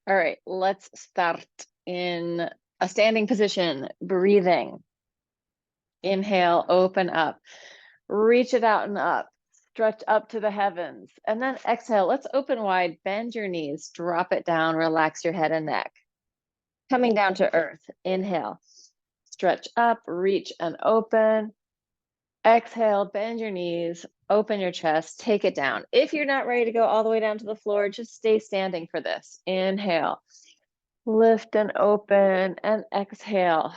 All right, let's start in a standing position, breathing. Inhale, open up, reach it out and up, stretch up to the heavens. And then exhale, let's open wide, bend your knees, drop it down, relax your head and neck. Coming down to earth, inhale, stretch up, reach and open. Exhale, bend your knees, open your chest, take it down. If you're not ready to go all the way down to the floor, just stay standing for this. Inhale, lift and open, and exhale.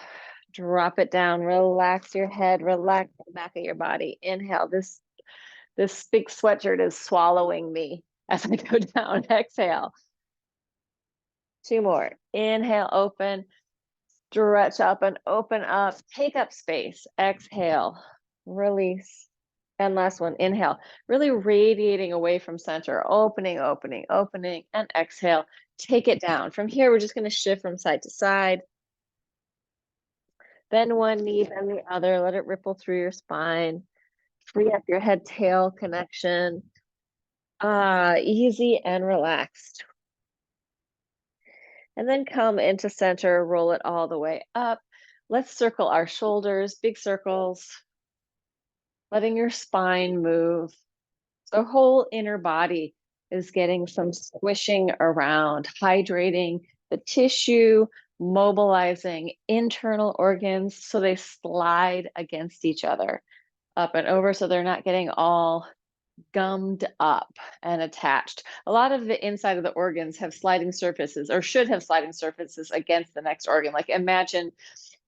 Drop it down, relax your head, relax the back of your body. Inhale, this big sweatshirt is swallowing me as I go down. Exhale. 2 more. Inhale, open, stretch up and open up, take up space. Exhale, release. And last one, inhale, really radiating away from center, opening, opening, opening, and exhale, take it down. From here, we're just going to shift from side to side. Bend one knee, then the other, let it ripple through your spine. Free up your head tail connection. Easy and relaxed. And then come into center, roll it all the way up. Let's circle our shoulders, big circles, letting your spine move. So whole inner body is getting some squishing around, hydrating the tissue, mobilizing internal organs so they slide against each other, up and over, so they're not getting all gummed up and attached. A lot of the inside of the organs have sliding surfaces, or should have sliding surfaces against the next organ. Like imagine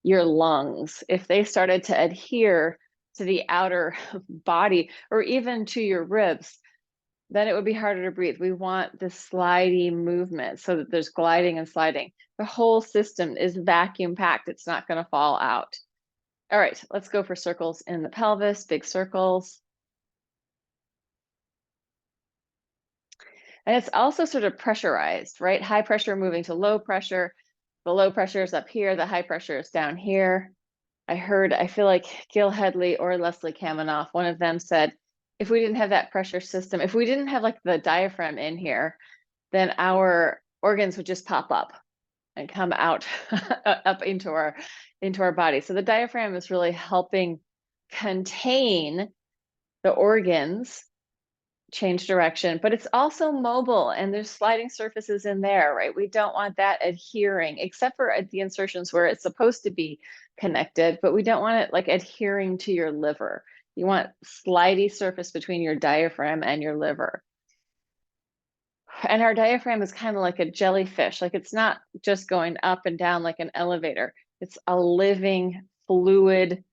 your lungs, if they started to adhere to the outer body or even to your ribs, then it would be harder to breathe. We want this slidey movement so that there's gliding and sliding. The whole system is vacuum packed. It's not going to fall out. All right, let's go for circles in the pelvis, big circles. And it's also sort of pressurized, right? High pressure moving to low pressure. The low pressure is up here, the high pressure is down here. I feel like Gil Hedley or Leslie Kaminoff, one of them said, if we didn't have that pressure system, if we didn't have like the diaphragm in here, then our organs would just pop up and come out up into our body. So the diaphragm is really helping contain the organs, change direction, but it's also mobile and there's sliding surfaces in there, right? We don't want that adhering, except for at the insertions where it's supposed to be connected, but we don't want it like adhering to your liver. You want slidey surface between your diaphragm and your liver. And our diaphragm is kind of like a jellyfish. Like it's not just going up and down like an elevator. It's a living fluid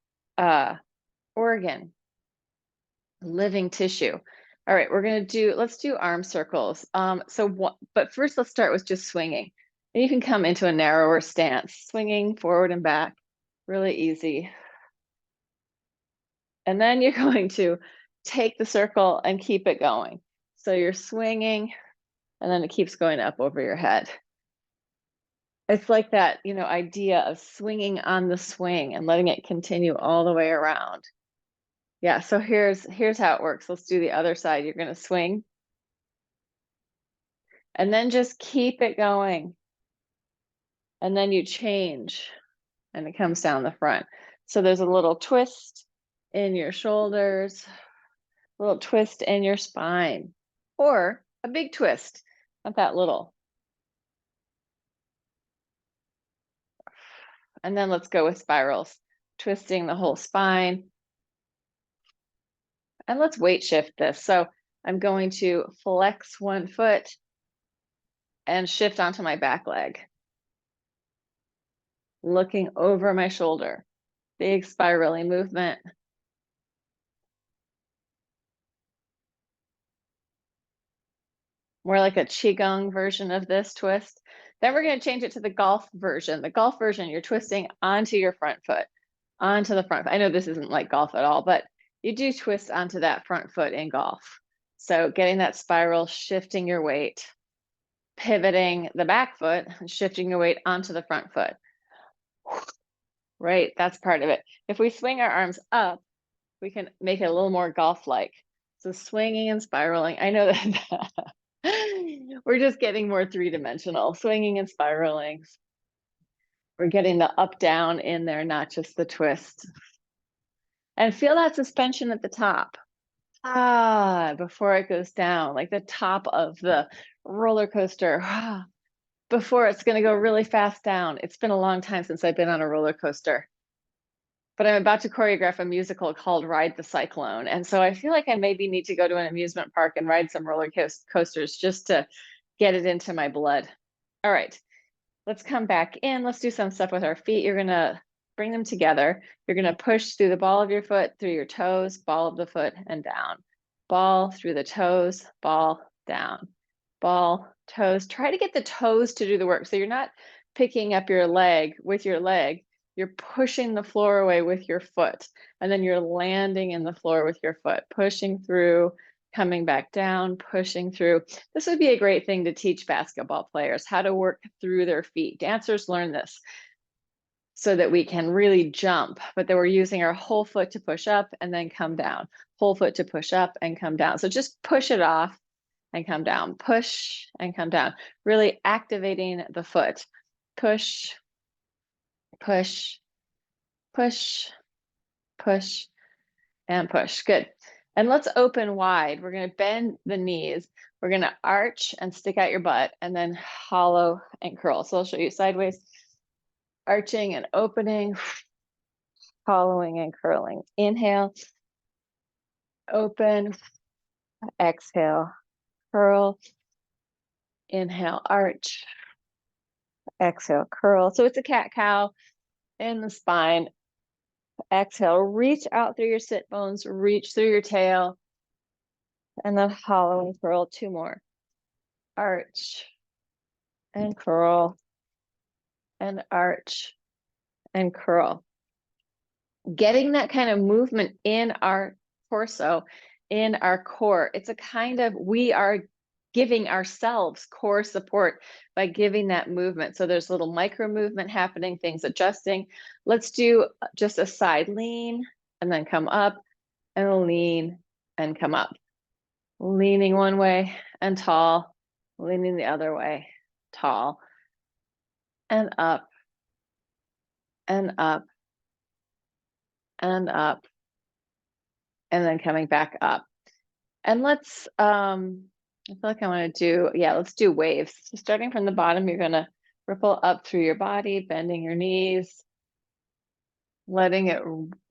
organ, living tissue. All right, let's do arm circles. But first let's start with just swinging. And you can come into a narrower stance, swinging forward and back, really easy. And then you're going to take the circle and keep it going. So you're swinging and then it keeps going up over your head. It's like that, idea of swinging on the swing and letting it continue all the way around. Yeah, so here's how it works. Let's do the other side. You're going to swing. And then just keep it going. And then you change and it comes down the front. So there's a little twist in your shoulders, a little twist in your spine, or a big twist, not that little. And then let's go with spirals, twisting the whole spine. And let's weight shift this. So I'm going to flex one foot and shift onto my back leg. Looking over my shoulder, big spirally movement. More like a Qigong version of this twist. Then we're going to change it to the golf version. The golf version, you're twisting onto your front foot, onto the front. I know this isn't like golf at all, but you do twist onto that front foot in golf. So getting that spiral, shifting your weight, pivoting the back foot, and shifting your weight onto the front foot. Right, that's part of it. If we swing our arms up, we can make it a little more golf-like. So swinging and spiraling. I know that We're just getting more three-dimensional, swinging and spiraling. We're getting the up down in there, not just the twist. And feel that suspension at the top. Before it goes down, like the top of the roller coaster. Before it's going to go really fast down. It's been a long time since I've been on a roller coaster. But I'm about to choreograph a musical called Ride the Cyclone. And so I feel like I maybe need to go to an amusement park and ride some roller coasters just to get it into my blood. All right, let's come back in. Let's do some stuff with our feet. You're going to bring them together. You're going to push through the ball of your foot, through your toes, ball of the foot, and down. Ball through the toes, ball down. Ball, toes. Try to get the toes to do the work. So you're not picking up your leg with your leg. You're pushing the floor away with your foot, and then you're landing in the floor with your foot, pushing through, coming back down, pushing through. This would be a great thing to teach basketball players, how to work through their feet. Dancers learn this so that we can really jump, but then we're using our whole foot to push up and then come down, whole foot to push up and come down. So just push it off and come down, push and come down, really activating the foot. Push, push, push, push, and push. Good. And let's open wide. We're going to bend the knees. We're going to arch and stick out your butt, and then hollow and curl. So I'll show you sideways, arching and opening, hollowing and curling. Inhale, open, exhale, curl. Inhale, arch, exhale, curl. So it's a cat-cow in the spine. Exhale, reach out through your sit bones, reach through your tail, and then hollow and curl. Two more. Arch and curl, and arch and curl. Getting that kind of movement in our torso, in our core. It's a kind of, we are giving ourselves core support by giving that movement. So there's a little micro movement happening, things adjusting. Let's do just a side lean and then come up, and lean and come up. Leaning one way and tall, leaning the other way, tall, and up, and up, and up, and then coming back up. And let's, I feel like I want to do, let's do waves. So starting from the bottom, you're going to ripple up through your body, bending your knees, letting it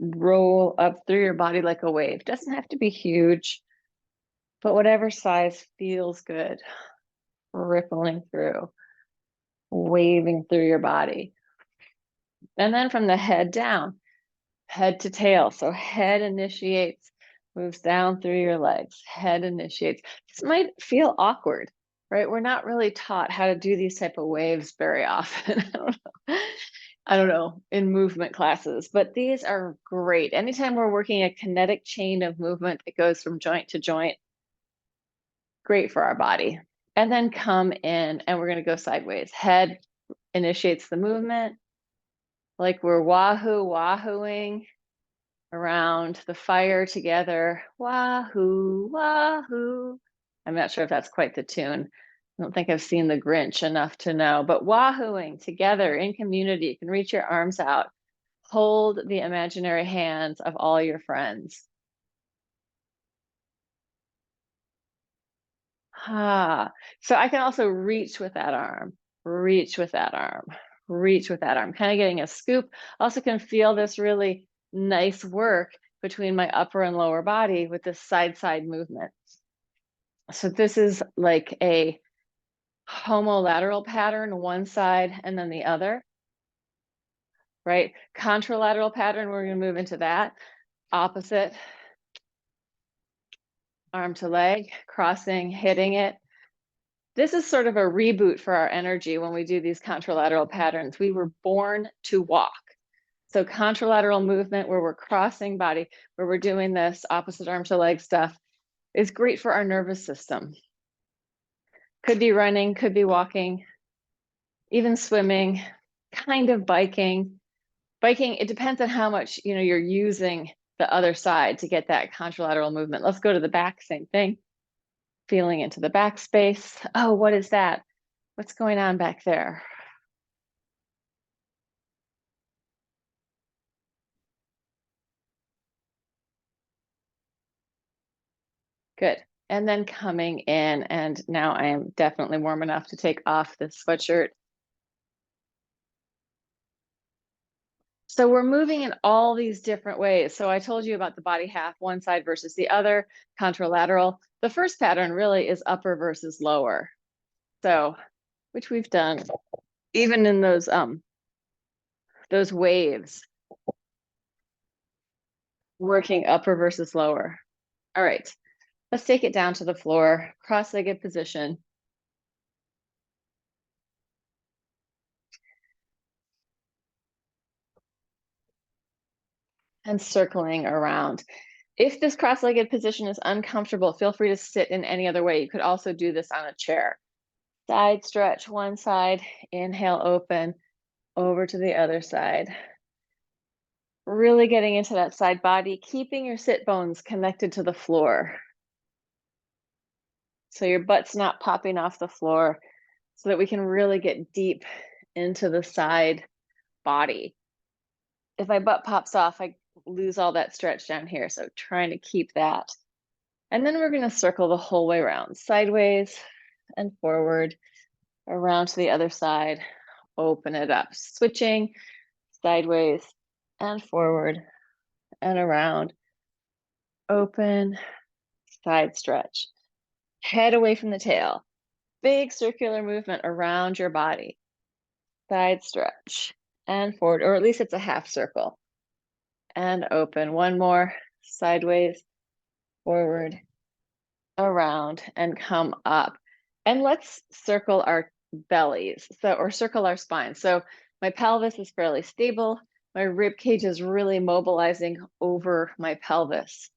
roll up through your body like a wave. Doesn't have to be huge, but whatever size feels good. Rippling through, waving through your body. And then from the head down, head to tail. So head initiates, moves down through your legs. Head initiates. This might feel awkward, right? We're not really taught how to do these type of waves very often. I don't know, in movement classes, but these are great. Anytime we're working a kinetic chain of movement, it goes from joint to joint. Great for our body. And then come in, and we're going to go sideways. Head initiates the movement, like we're wahooing around the fire together. Wahoo, wahoo. I'm not sure if that's quite the tune. I don't think I've seen The Grinch enough to know, but wahooing together in community. You can reach your arms out. Hold the imaginary hands of all your friends. So I can also reach with that arm, reach with that arm, reach with that arm, kind of getting a scoop. Also can feel this really nice work between my upper and lower body with this side movement. So this is like a homolateral pattern, one side and then the other, right? Contralateral pattern, we're going to move into that. Opposite, arm to leg, crossing, hitting it. This is sort of a reboot for our energy when we do these contralateral patterns. We were born to walk. So contralateral movement where we're crossing body, where we're doing this opposite arm to leg stuff is great for our nervous system. Could be running, could be walking, even swimming, kind of biking. Biking, it depends on how much you're using the other side to get that contralateral movement. Let's go to the back, same thing. Feeling into the back space. Oh, what is that? What's going on back there? Good. And then coming in, and now I am definitely warm enough to take off this sweatshirt. So we're moving in all these different ways. So I told you about the body half, one side versus the other, contralateral. The first pattern really is upper versus lower. So, which we've done even in those waves, working upper versus lower. All right, let's take it down to the floor, cross-legged position. And circling around. If this cross-legged position is uncomfortable, feel free to sit in any other way. You could also do this on a chair. Side stretch one side, inhale, open, over to the other side. Really getting into that side body, keeping your sit bones connected to the floor. So your butt's not popping off the floor, so that we can really get deep into the side body. If my butt pops off, I lose all that stretch down here. So trying to keep that. And then we're going to circle the whole way around, sideways and forward, around to the other side, open it up, switching sideways and forward and around, open, side stretch, head away from the tail, big circular movement around your body, side stretch and forward, or at least it's a half circle, and open. One more, sideways, forward, around, and come up. And let's circle our bellies, or circle our spine. So my pelvis is fairly stable. My rib cage is really mobilizing over my pelvis.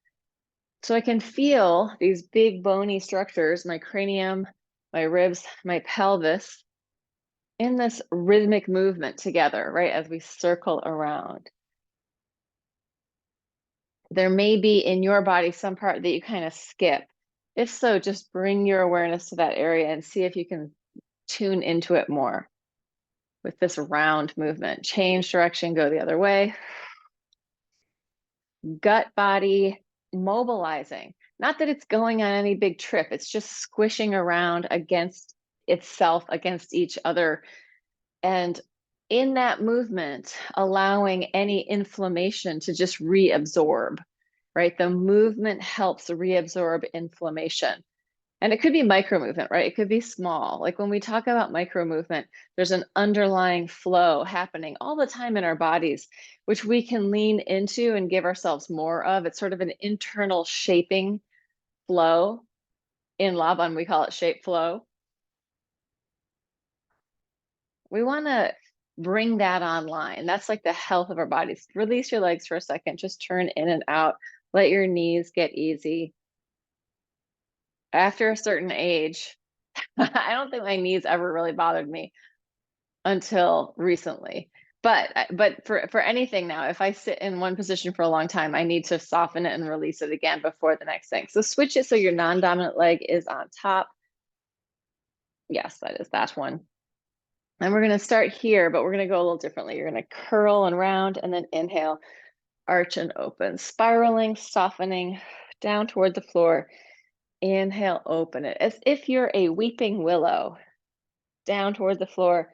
So I can feel these big bony structures, my cranium, my ribs, my pelvis, in this rhythmic movement together, right? As we circle around. There may be in your body some part that you kind of skip. If so, just bring your awareness to that area and see if you can tune into it more with this round movement. Change direction, go the other way. Gut body mobilizing. Not that it's going on any big trip, it's just squishing around against itself, against each other. And in that movement, allowing any inflammation to just reabsorb, right? The movement helps reabsorb inflammation. And it could be micro movement, right? It could be small. Like when we talk about micro movement, there's an underlying flow happening all the time in our bodies, which we can lean into and give ourselves more of. It's sort of an internal shaping flow. In Laban, we call it shape flow. We want to bring that online. That's like the health of our bodies. Release your legs for a second, just turn in and out. Let your knees get easy. After a certain age, I don't think my knees ever really bothered me until recently. But for anything now, if I sit in one position for a long time, I need to soften it and release it again before the next thing. So switch it so your non-dominant leg is on top. Yes, that is that one. And we're going to start here, but we're going to go a little differently. You're going to curl and round and then inhale, arch and open, spiraling, softening down toward the floor. Inhale, open it as if you're a weeping willow down toward the floor,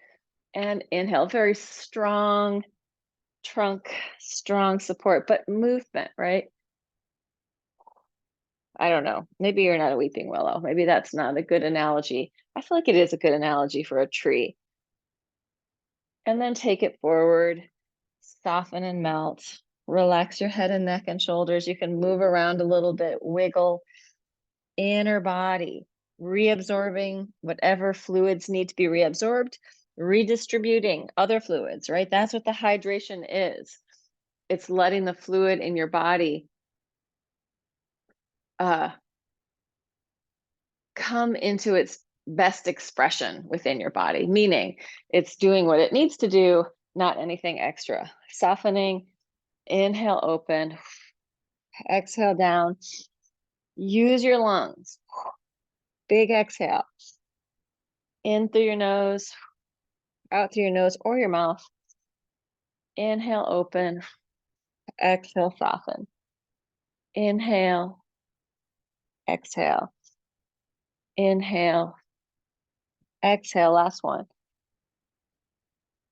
and inhale, very strong trunk, strong support, but movement, right? I don't know. Maybe you're not a weeping willow. Maybe that's not a good analogy. I feel like it is a good analogy for a tree. And then take it forward, soften and melt. Relax your head and neck and shoulders. You can move around a little bit, wiggle inner body, reabsorbing whatever fluids need to be reabsorbed, redistributing other fluids, right? That's what the hydration is. It's letting the fluid in your body come into its best expression within your body, meaning it's doing what it needs to do, not anything extra. Softening, inhale, open, exhale down. Use your lungs. Big exhale. In through your nose, out through your nose or your mouth. Inhale, open. Exhale, soften. Inhale. Exhale. Inhale. Exhale, last one.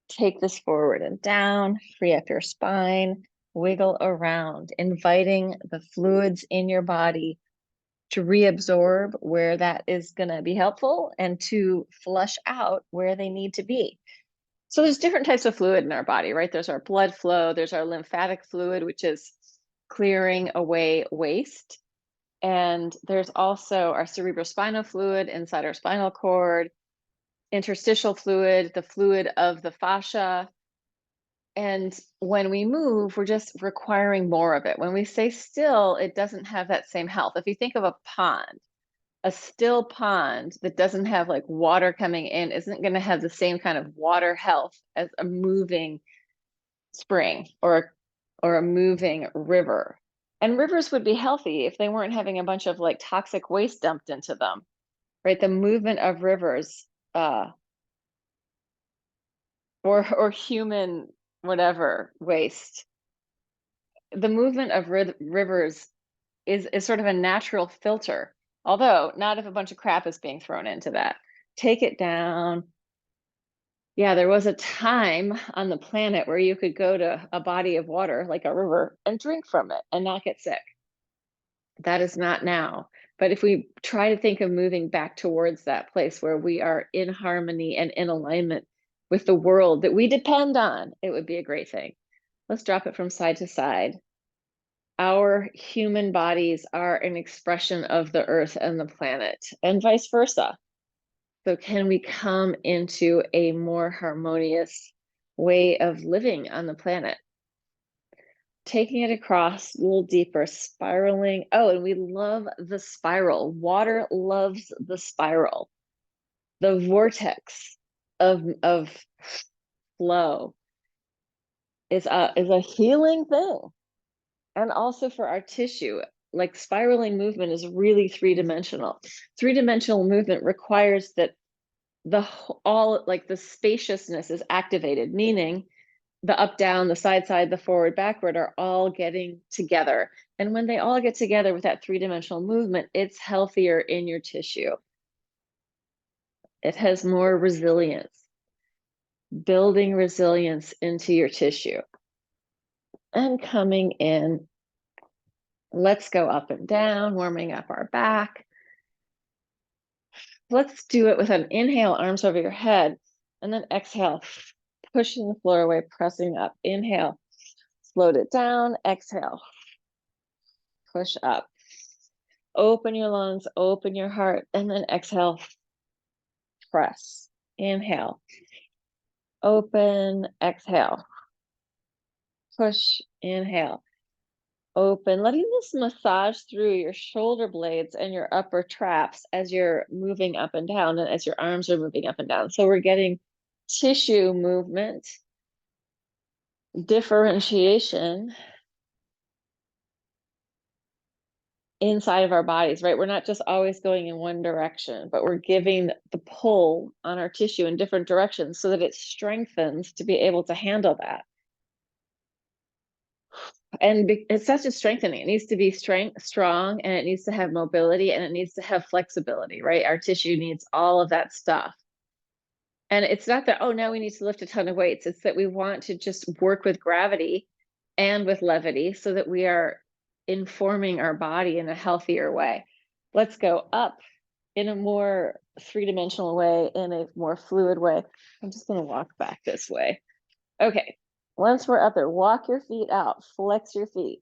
Take this forward and down, free up your spine, wiggle around, inviting the fluids in your body to reabsorb where that is going to be helpful and to flush out where they need to be. So there's different types of fluid in our body, right? There's our blood flow, there's our lymphatic fluid, which is clearing away waste. And there's also our cerebrospinal fluid inside our spinal cord, interstitial fluid, the fluid of the fascia. And when we move, we're just requiring more of it. When we stay still, it doesn't have that same health. If you think of a pond, a still pond that doesn't have like water coming in isn't going to have the same kind of water health as a moving spring or a moving river. And rivers would be healthy if they weren't having a bunch of like toxic waste dumped into them, right? The movement of rivers or human whatever waste. The movement of rivers is sort of a natural filter, although not if a bunch of crap is being thrown into that. Take it down. Yeah, there was a time on the planet where you could go to a body of water like a river and drink from it and not get sick. That is not now. But if we try to think of moving back towards that place where we are in harmony and in alignment with the world that we depend on, it would be a great thing. Let's drop it from side to side. Our human bodies are an expression of the earth and the planet, and vice versa. So can we come into a more harmonious way of living on the planet? Taking it across a little deeper, spiraling. Oh, and we love the spiral. Water loves the spiral. The vortex of flow is a healing thing. And also for our tissue, like spiraling movement is really three-dimensional. Three-dimensional movement requires that all like the spaciousness is activated, meaning the up, down, the side, the forward, backward are all getting together. And when they all get together with that three-dimensional movement, it's healthier in your tissue. It has more resilience, building resilience into your tissue. And coming in, let's go up and down, warming up our back. Let's do it with an inhale, arms over your head, and then exhale, pushing the floor away, pressing up. Inhale, float it down, exhale, push up. Open your lungs, open your heart, and then exhale, press. Inhale, open, exhale, push, inhale, open, letting this massage through your shoulder blades and your upper traps as you're moving up and down and as your arms are moving up and down. So we're getting tissue movement, differentiation inside of our bodies, right? We're not just always going in one direction, but we're giving the pull on our tissue in different directions so that it strengthens to be able to handle that. And it's such a strengthening. It needs to be strong, and it needs to have mobility, and it needs to have flexibility, right? Our tissue needs all of that stuff. And it's not that, oh, now we need to lift a ton of weights. It's that we want to just work with gravity and with levity so that we are informing our body in a healthier way. Let's go up in a more three-dimensional way, in a more fluid way. I'm just going to walk back this way. Okay, once we're up there, walk your feet out, flex your feet.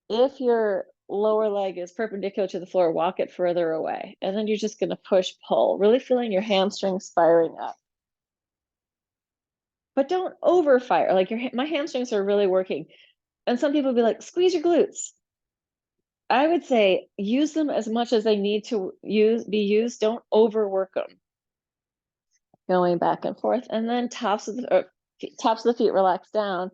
If your lower leg is perpendicular to the floor, walk it further away. And then you're just going to push, pull, really feeling your hamstrings firing up. But don't overfire. Like my hamstrings are really working. And some people be like, squeeze your glutes. I would say use them as much as they need to be used. Don't overwork them. Going back and forth, and then tops of the feet relax down.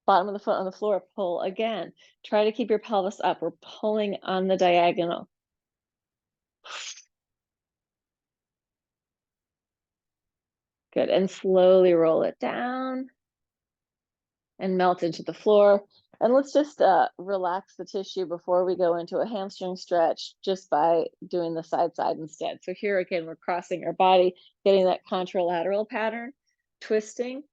Bottom of the foot on the floor, pull again. Try to keep your pelvis up. We're pulling on the diagonal. Good. And slowly roll it down and melt into the floor. And let's just relax the tissue before we go into a hamstring stretch just by doing the side instead. So here again, we're crossing our body, getting that contralateral pattern, twisting.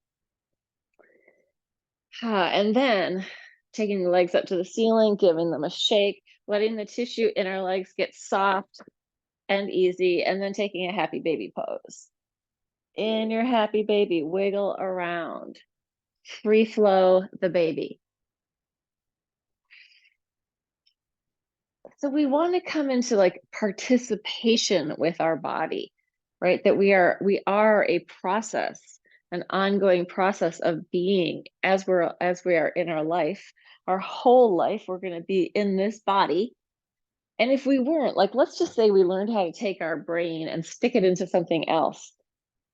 And then taking the legs up to the ceiling, giving them a shake, letting the tissue in our legs get soft and easy, and then taking a happy baby pose. In your happy baby, wiggle around, free flow the baby. So we want to come into like participation with our body, right? That we are a process, an ongoing process of being as we are in our life. Our whole life, we're going to be in this body. And if we weren't, like, let's just say we learned how to take our brain and stick it into something else,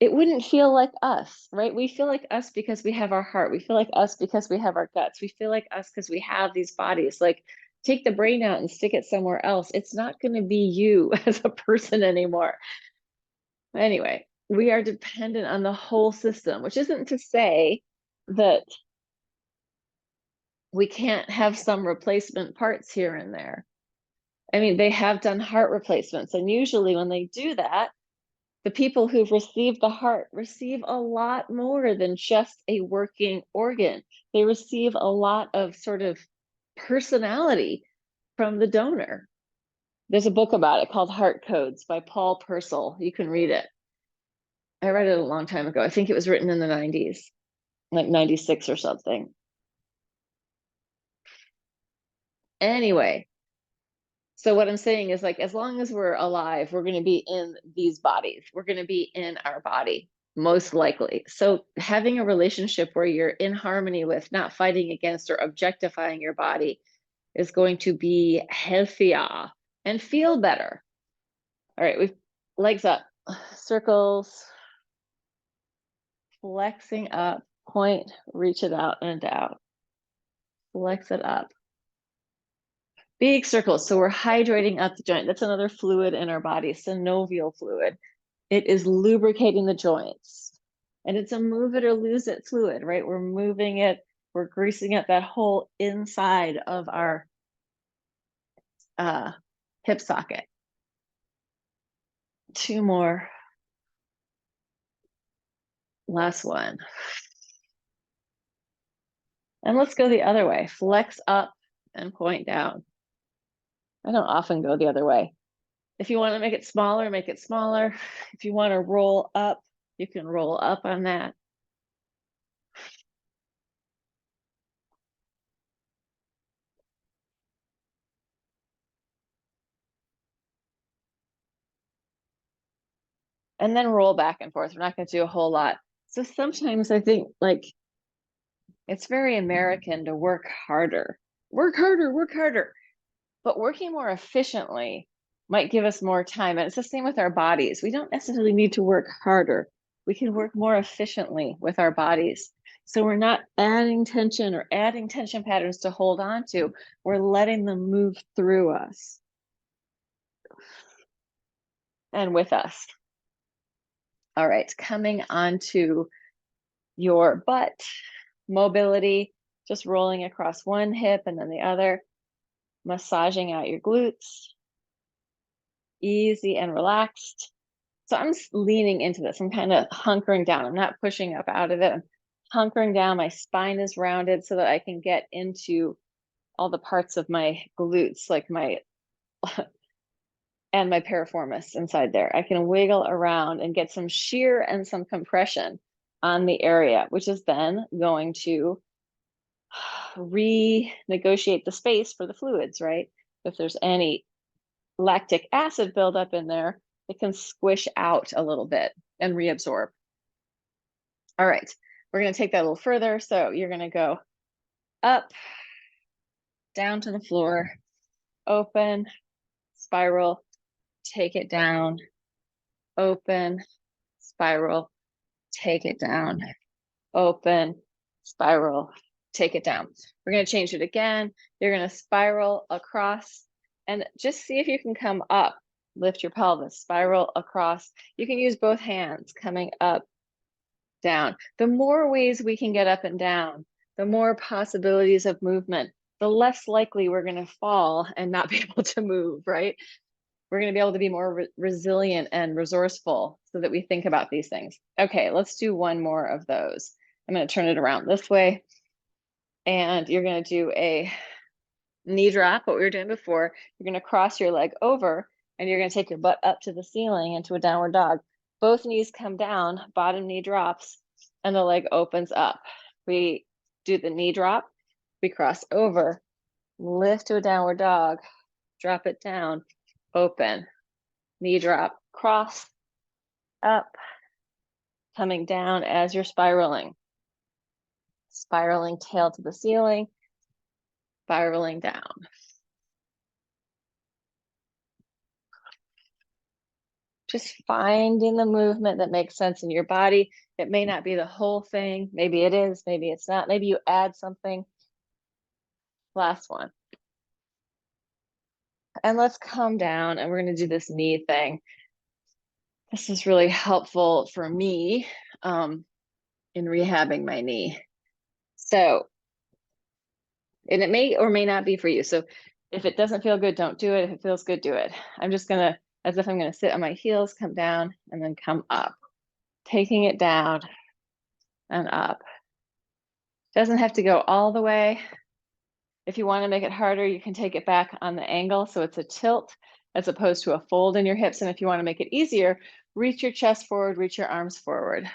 it wouldn't feel like us, right? We feel like us because we have our heart. We feel like us because we have our guts. We feel like us because we have these bodies. Like, take the brain out and stick it somewhere else. It's not going to be you as a person anymore. Anyway, we are dependent on the whole system, which isn't to say that we can't have some replacement parts here and there. I mean, they have done heart replacements, and usually when they do that, the people who've received the heart receive a lot more than just a working organ. They receive a lot of sort of personality from the donor. There's a book about it called Heart Codes by Paul Purcell. You can read it. I read it a long time ago. I think it was written in the 90s, like 96 or something. Anyway, so what I'm saying is, like, as long as we're alive, we're going to be in these bodies. We're going to be in our body, most likely. So having a relationship where you're in harmony with, not fighting against or objectifying your body, is going to be healthier and feel better. All right, we've legs up, circles, flexing up, point, reach it out and down. Flex it up. Big circles. So we're hydrating up the joint. That's another fluid in our body, synovial fluid. It is lubricating the joints. And it's a move it or lose it fluid, right? We're moving it, we're greasing up that whole inside of our hip socket. 2 more. Last one. And let's go the other way. Flex up and point down. I don't often go the other way. If you want to make it smaller, make it smaller. If you want to roll up, you can roll up on that. And then roll back and forth. We're not going to do a whole lot. So sometimes I think, like, it's very American to work harder. Work harder, work harder. But working more efficiently might give us more time. And it's the same with our bodies. We don't necessarily need to work harder. We can work more efficiently with our bodies. So we're not adding tension or adding tension patterns to hold on to. We're letting them move through us and with us. All right, coming onto your butt mobility, just rolling across one hip and then the other, massaging out your glutes, easy and relaxed. So I'm leaning into this. I'm kind of hunkering down. I'm not pushing up out of it. I'm hunkering down. My spine is rounded so that I can get into all the parts of my glutes, like my and my piriformis inside there. I can wiggle around and get some shear and some compression on the area, which is then going to renegotiate the space for the fluids, right? If there's any lactic acid buildup in there, it can squish out a little bit and reabsorb. All right, we're going to take that a little further. So you're going to go up, down to the floor, open, spiral, take it down, open, spiral, take it down, open, spiral, take it down. We're going to change it again. You're going to spiral across and just see if you can come up. Lift your pelvis, spiral across. You can use both hands coming up down. The more ways we can get up and down, the more possibilities of movement, the less likely we're going to fall and not be able to move, right? We're going to be able to be more resilient and resourceful so that we think about these things. Okay, let's do one more of those. I'm going to turn it around this way. And you're going to do a knee drop, what we were doing before. You're going to cross your leg over and you're going to take your butt up to the ceiling into a downward dog. Both knees come down, bottom knee drops, and the leg opens up. We do the knee drop, we cross over, lift to a downward dog, drop it down, open, knee drop, cross, up, coming down as you're spiraling. Spiraling tail to the ceiling, spiraling down. Just finding the movement that makes sense in your body. It may not be the whole thing. Maybe it is, maybe it's not. Maybe you add something. Last one. And let's come down and we're going to do this knee thing. This is really helpful for me in rehabbing my knee. So, and it may or may not be for you. So if it doesn't feel good, don't do it. If it feels good, do it. I'm just going to, as if I'm going to sit on my heels, come down and then come up, taking it down and up. Doesn't have to go all the way. If you want to make it harder, you can take it back on the angle so it's a tilt as opposed to a fold in your hips. And if you want to make it easier, reach your chest forward, reach your arms forward.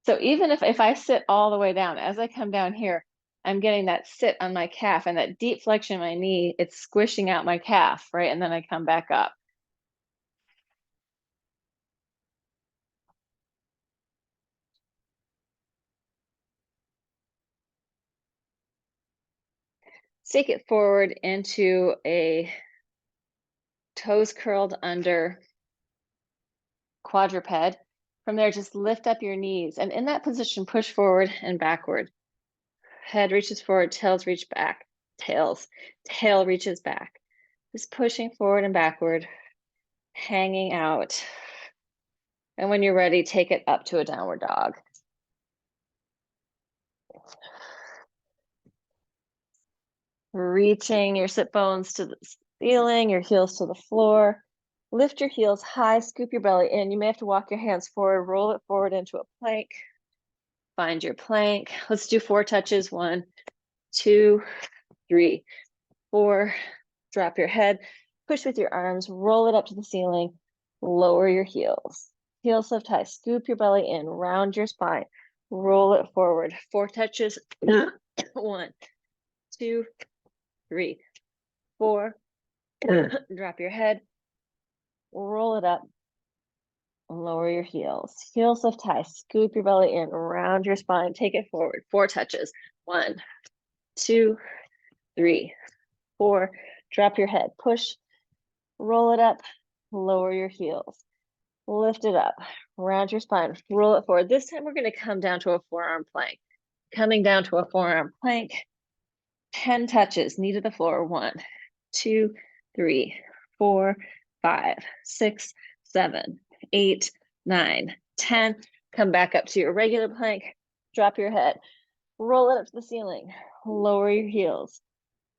So even if I sit all the way down, as I come down here, I'm getting that sit on my calf and that deep flexion in my knee, it's squishing out my calf, right? And then I come back up. Take it forward into a toes curled under quadruped. From there, just lift up your knees. And in that position, push forward and backward. Head reaches forward, tails reach back. Tail reaches back. Just pushing forward and backward, hanging out. And when you're ready, take it up to a downward dog. Reaching your sit bones to the ceiling, your heels to the floor. Lift your heels high, scoop your belly in. You may have to walk your hands forward, roll it forward into a plank. Find your plank. Let's do 4 touches. 1, 2, 3, 4. Drop your head, push with your arms, roll it up to the ceiling, lower your heels. Heels lift high, scoop your belly in, round your spine, roll it forward. 4 touches. 1, 2, 3, 4. Drop your head, roll it up, lower your heels. Heels lift high, scoop your belly in, round your spine, take it forward. 4 touches. 1, 2, 3, 4. Drop your head, push, roll it up, lower your heels. Lift it up, round your spine, roll it forward. This time we're going to come down to a forearm plank. Coming down to a forearm plank, 10 touches, knee to the floor. 1, 2, 3, 4, 5, 6, 7, 8, 9, 10. Come back up to your regular plank, drop your head, roll it up to the ceiling, lower your heels,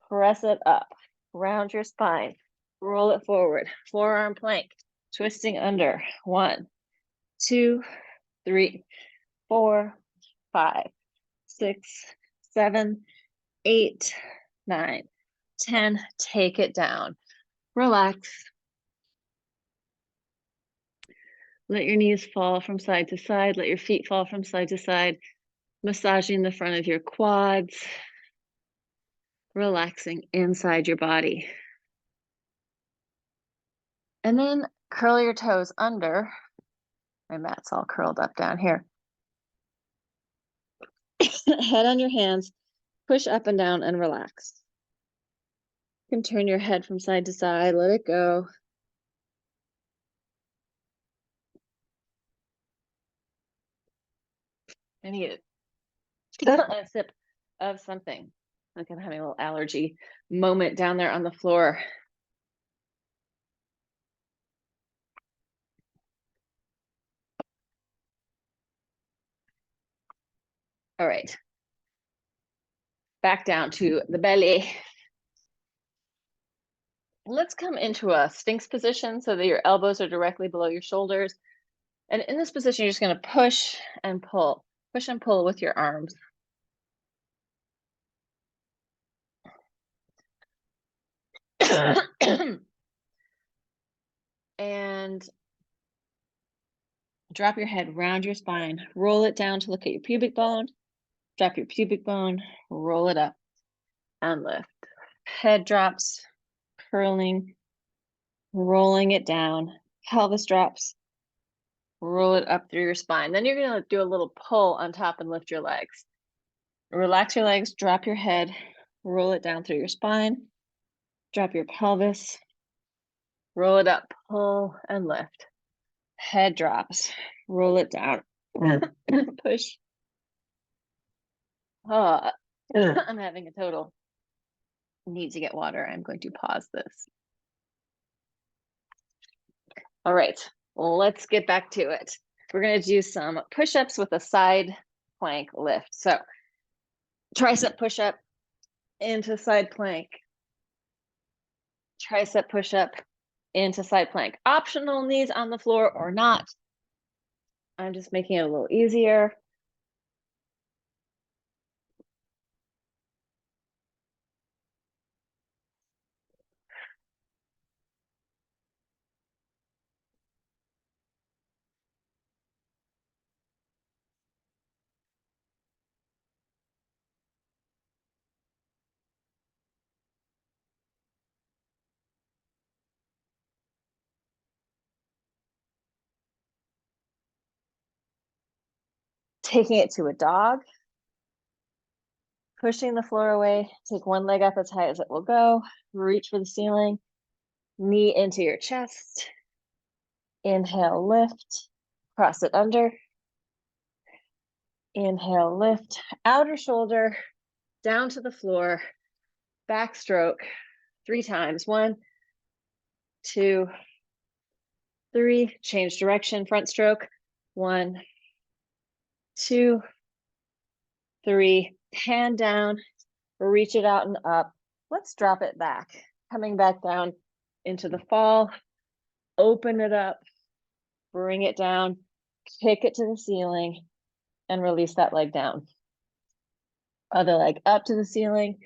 press it up, round your spine, roll it forward, forearm plank, twisting under. 1, 2, 3, 4, 5, 6, 7, 8, 9, 10. Take it down. Relax. Let your knees fall from side to side. Let your feet fall from side to side. Massaging the front of your quads. Relaxing inside your body. And then curl your toes under. My mat's all curled up down here. Head on your hands. Push up and down and relax. You can turn your head from side to side. Let it go. I need a sip of something. Like I'm having a little allergy moment down there on the floor. All right. Back down to the belly. Let's come into a Sphinx position so that your elbows are directly below your shoulders. And in this position, you're just going to push and pull with your arms. And drop your head round your spine. Roll it down to look at your pubic bone. Drop your pubic bone, roll it up and lift. Head drops, curling, rolling it down. Pelvis drops, roll it up through your spine. Then you're going to do a little pull on top and lift your legs. Relax your legs, drop your head, roll it down through your spine. Drop your pelvis, roll it up, pull and lift. Head drops, roll it down, push. Oh, I'm having a total need to get water. I'm going to pause this. All right, let's get back to it. We're going to do some push-ups with a side plank lift. So tricep push-up into side plank. Tricep push-up into side plank. Optional knees on the floor or not. I'm just making it a little easier. Taking it to a dog. Pushing the floor away. Take one leg up as high as it will go. Reach for the ceiling. Knee into your chest. Inhale, lift. Cross it under. Inhale, lift. Outer shoulder down to the floor. Backstroke 3 times. 1, 2, 3. Change direction. Front stroke. 1, 2, 3. Hand down. Reach it out and up. Let's drop it back. Coming back down into the fall. Open it up. Bring it down. Kick it to the ceiling. And release that leg down. Other leg up to the ceiling.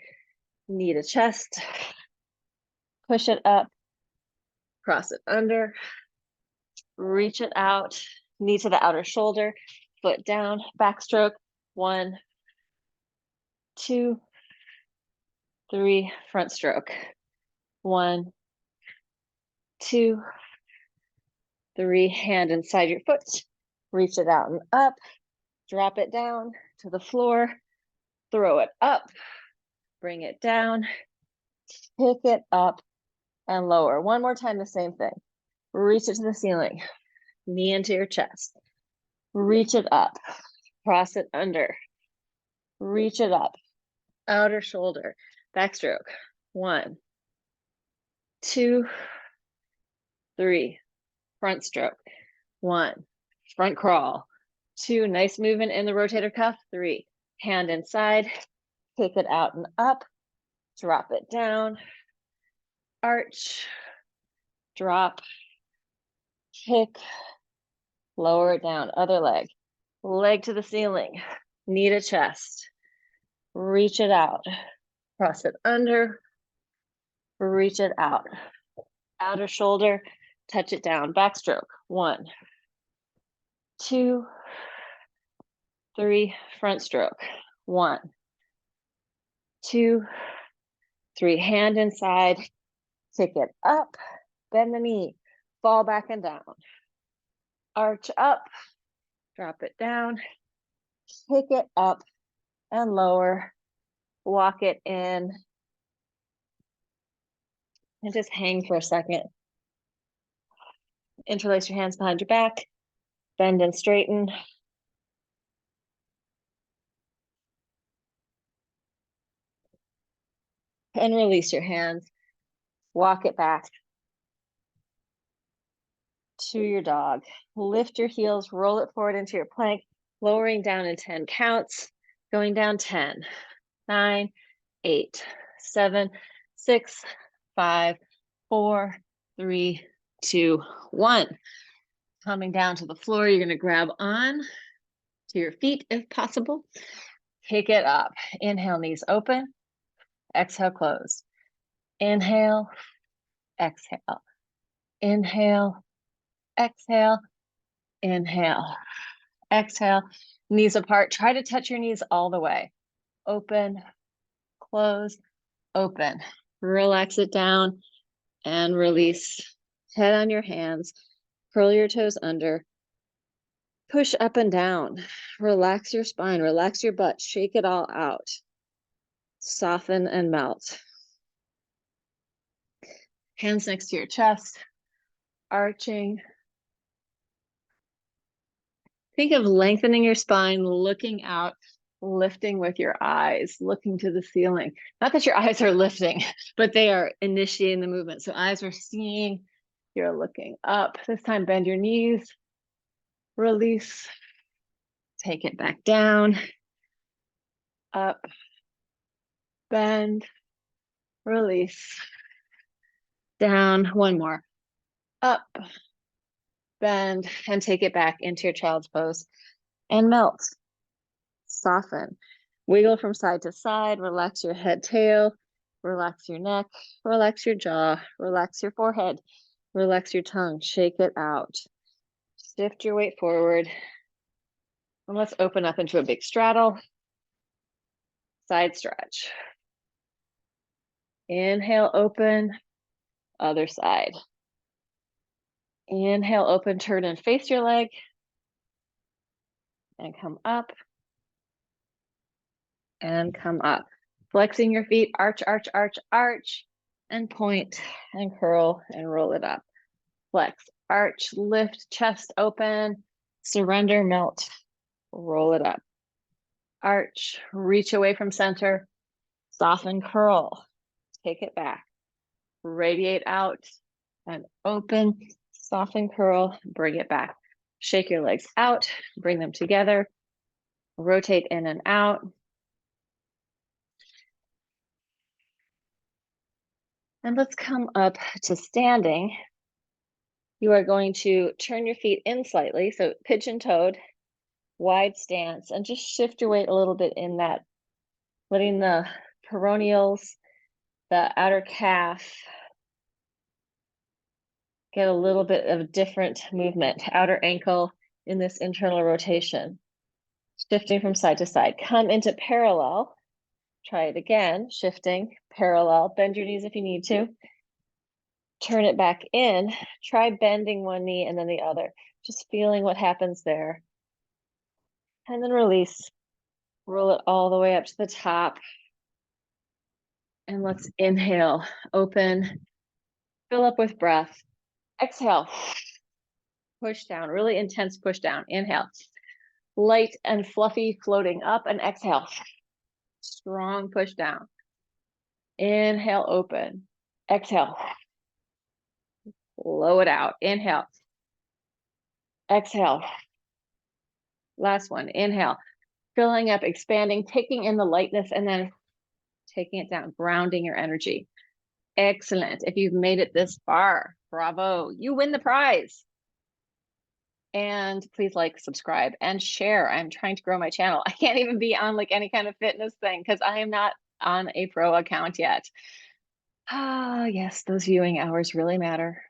Knee to chest. Push it up. Cross it under. Reach it out. Knee to the outer shoulder. Foot down. Backstroke. 1, 2, 3. Front stroke. 1, 2, 3. Hand inside your foot. Reach it out and up. Drop it down to the floor. Throw it up. Bring it down. Pick it up and lower. One more time, the same thing. Reach it to the ceiling. Knee into your chest. Reach it up. Cross it under. Reach it up. Outer shoulder. Backstroke. 1, 2, 3. Front stroke. 1. Front crawl. 2. Nice movement in the rotator cuff. 3. Hand inside. Kick it out and up. Drop it down. Arch. Drop. Kick. Lower it down. Other leg. Leg to the ceiling. Knee to chest. Reach it out. Cross it under. Reach it out. Outer shoulder. Touch it down. Backstroke. 1, 2, 3. Front stroke. 1, 2, 3. Hand inside. Kick it up. Bend the knee. Fall back and down. Arch up. Drop it down. Kick it up and lower. Walk it in. And just hang for a second. Interlace your hands behind your back. Bend and straighten. and release your hands. Walk it back to your dog. Lift your heels, roll it forward into your plank, lowering down in 10 counts, going down 10, 9, 8, 7, 6, 5, 4, 3, 2, 1. Coming down to the floor, you're going to grab on to your feet if possible. Pick it up. Inhale, knees open. Exhale, close. Inhale, exhale. Inhale, exhale. Inhale, exhale. Knees apart. Try to touch your knees all the way. Open, close, open. Relax it down and release. Head on your hands. Curl your toes under. Push up and down. Relax your spine. Relax your butt. Shake it all out. Soften and melt. Hands next to your chest. Arching. Think of lengthening your spine, looking out, lifting with your eyes, looking to the ceiling. Not that your eyes are lifting, but they are initiating the movement. So eyes are seeing, you're looking up. This time, bend your knees, release, take it back down, up, bend, release, down, one more, up, bend, and take it back into your child's pose and melt. Soften. Wiggle from side to side. Relax your head, tail. Relax your neck. Relax your jaw. Relax your forehead. Relax your tongue. Shake it out. Shift your weight forward. And let's open up into a big straddle. Side stretch. Inhale, open. Other side. Inhale, open, turn and face your leg. And come up. And come up. Flexing your feet, arch, arch, arch, arch, and point and curl and roll it up. Flex, arch, lift, chest open, surrender, melt, roll it up. Arch, reach away from center, soften, curl, take it back. Radiate out and open, soften, curl, bring it back. Shake your legs out, bring them together, rotate in and out. And let's come up to standing. You are going to turn your feet in slightly, so pigeon-toed, wide stance, and just shift your weight a little bit in that, letting the peroneals, the outer calf, get a little bit of different movement, outer ankle in this internal rotation. Shifting from side to side. Come into parallel. Try it again, shifting, parallel. Bend your knees if you need to. Turn it back in. Try bending one knee and then the other. Just feeling what happens there. And then release. Roll it all the way up to the top. And let's inhale, open, fill up with breath. Exhale, push down, really intense push down. Inhale, light and fluffy floating up, and exhale, strong push down. Inhale, open. Exhale, blow it out. Inhale, exhale. Last one, inhale, filling up, expanding, taking in the lightness, and then taking it down, grounding your energy. Excellent. If you've made it this far, bravo, you win the prize. And please like, subscribe, and share. I'm trying to grow my channel. I can't even be on like any kind of fitness thing because I am not on a pro account yet. Ah, yes, those viewing hours really matter.